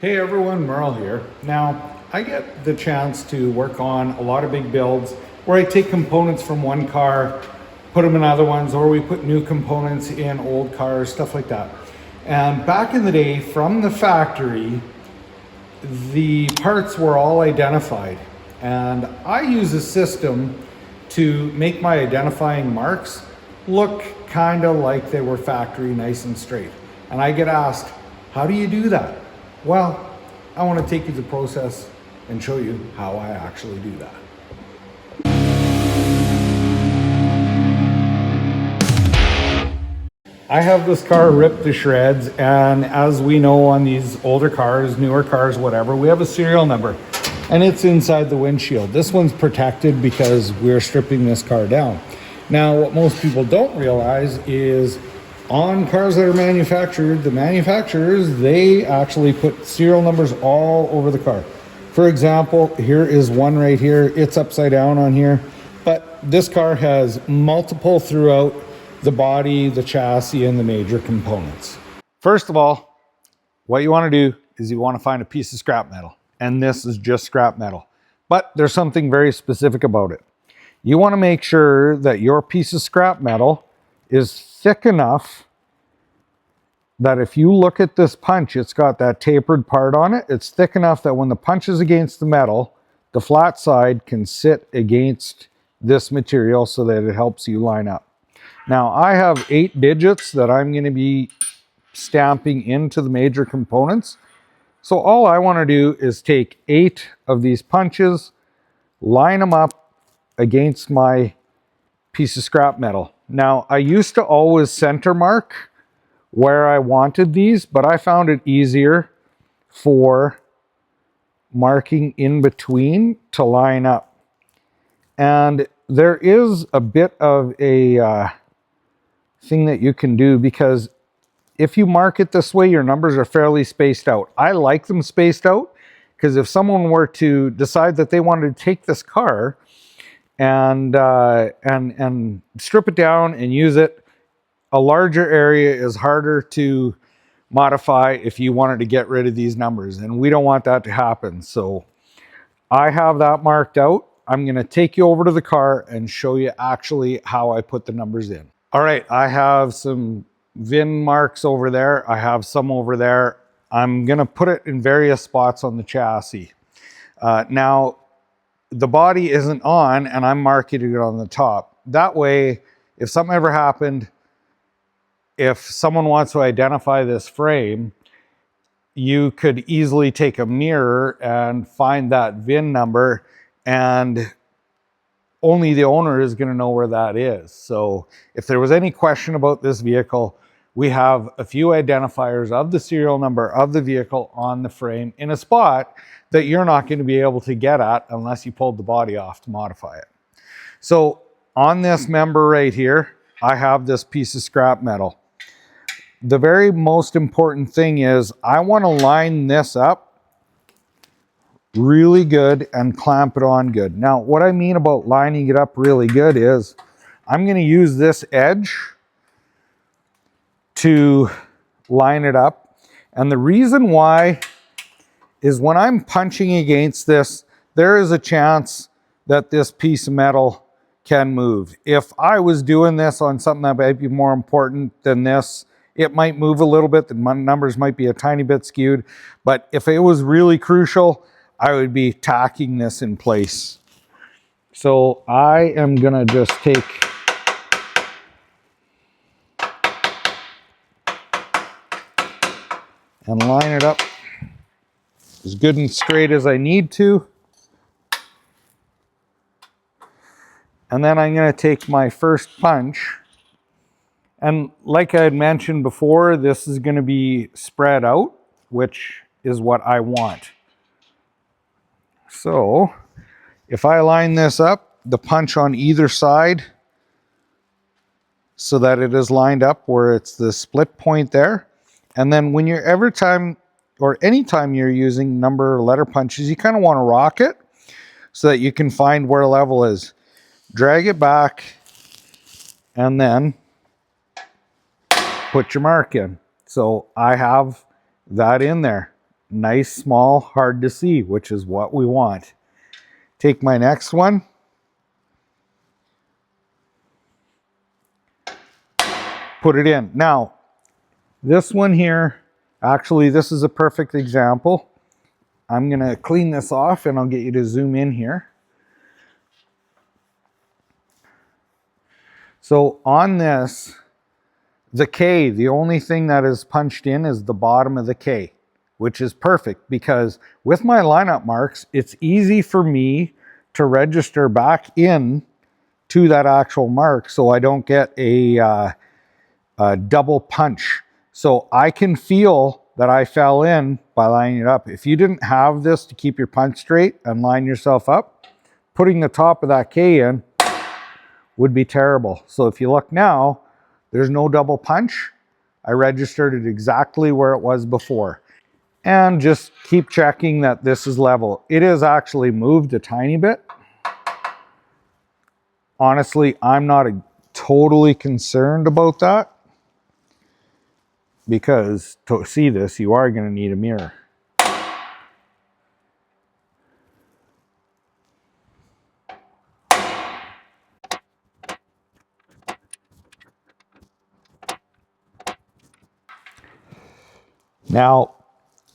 Hey everyone, Merl here. Now, I get the chance to work on a lot of big builds where I take components from one car, put them in other ones, or we put new components in old cars, stuff like that. And back in the day, from the factory, the parts were all identified. And I use a system to make my identifying marks look kind of like they were factory, nice and straight. And I get asked, how do you do that? Well, I want to take you through the process and show you how I actually do that. I have this car ripped to shreds, and as we know on these older cars, newer cars, whatever, we have a serial number and it's inside the windshield. This one's protected because we're stripping this car down. Now, what most people don't realize is on cars that are manufactured, the manufacturers, they actually put serial numbers all over the car. For example, here is one right here. It's upside down on here, but this car has multiple throughout the body, the chassis, and the major components. First of all, what you want to do is you want to find a piece of scrap metal, and this is just scrap metal. But there's something very specific about it. You want to make sure that your piece of scrap metal is thick enough that if you look at this punch, it's got that tapered part on it. It's thick enough that when the punch is against the metal, the flat side can sit against this material so that it helps you line up. Now, I have 8 digits that I'm going to be stamping into the major components. So all I want to do is take 8 of these punches, line them up against my piece of scrap metal. Now, I used to always center mark where I wanted these, but I found it easier for marking in between to line up. And there is a bit of a thing that you can do, because if you mark it this way, your numbers are fairly spaced out. I like them spaced out because if someone were to decide that they wanted to take this car and strip it down and use it, a larger area is harder to modify if you wanted to get rid of these numbers, and we don't want that to happen. So I have that marked out. I'm going to take you over to the car and show you actually how I put the numbers in. All right, I have some VIN marks over there. I have some over there. I'm going to put it in various spots on the chassis. Now, the body isn't on, and I'm marking it on the top. That way, if something ever happened, if someone wants to identify this frame, you could easily take a mirror and find that VIN number, and only the owner is going to know where that is. So if there was any question about this vehicle, we have a few identifiers of the serial number of the vehicle on the frame in a spot that you're not going to be able to get at unless you pulled the body off to modify it. So on this member right here, I have this piece of scrap metal. The very most important thing is I want to line this up really good and clamp it on good. Now, what I mean about lining it up really good is I'm going to use this edge to line it up. And the reason why is when I'm punching against this, there is a chance that this piece of metal can move. If I was doing this on something that might be more important than this, it might move a little bit. The numbers might be a tiny bit skewed. But if it was really crucial, I would be tacking this in place. So I am gonna just take and line it up as good and straight as I need to. And then I'm going to take my first punch. And like I had mentioned before, this is going to be spread out, which is what I want. So if I line this up, the punch on either side, so that it is lined up where it's the split point there. And then when you're anytime you're using number or letter punches, you kind of want to rock it so that you can find where level is. Drag it back and then put your mark in. So I have that in there. Nice, small, hard to see, which is what we want. Take my next one. Put it in. Now, this one here, actually, this is a perfect example. I'm going to clean this off and I'll get you to zoom in here. So on this, the K, the only thing that is punched in is the bottom of the K, which is perfect because with my lineup marks, it's easy for me to register back in to that actual mark so I don't get a double punch. So I can feel that I fell in by lining it up. If you didn't have this to keep your punch straight and line yourself up, putting the top of that K in would be terrible. So if you look now, there's no double punch. I registered it exactly where it was before. And just keep checking that this is level. It is actually moved a tiny bit. Honestly, I'm not totally concerned about that because to see this, you are going to need a mirror. Now,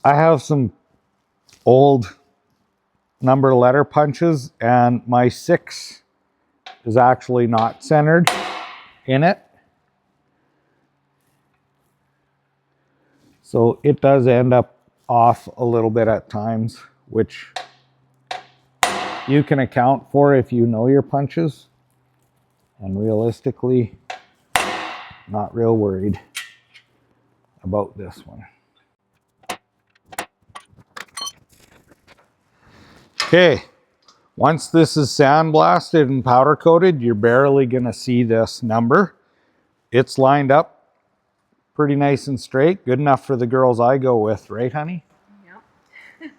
I have some old number letter punches and my 6 is actually not centered in it. So it does end up off a little bit at times, which you can account for if you know your punches. And realistically, not real worried about this one. Okay, once this is sandblasted and powder coated, you're barely gonna see this number. It's lined up pretty nice and straight, good enough for the girls I go with, right honey? Yep.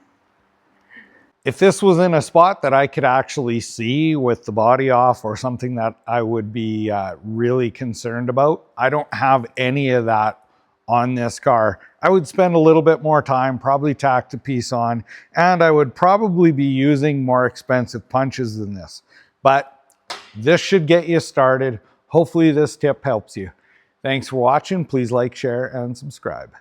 If this was in a spot that I could actually see with the body off or something that I would be really concerned about, I don't have any of that on this car. I would spend a little bit more time, probably tack the piece on, and I would probably be using more expensive punches than this. But this should get you started. Hopefully this tip helps you. Thanks for watching. Please like, share, and subscribe.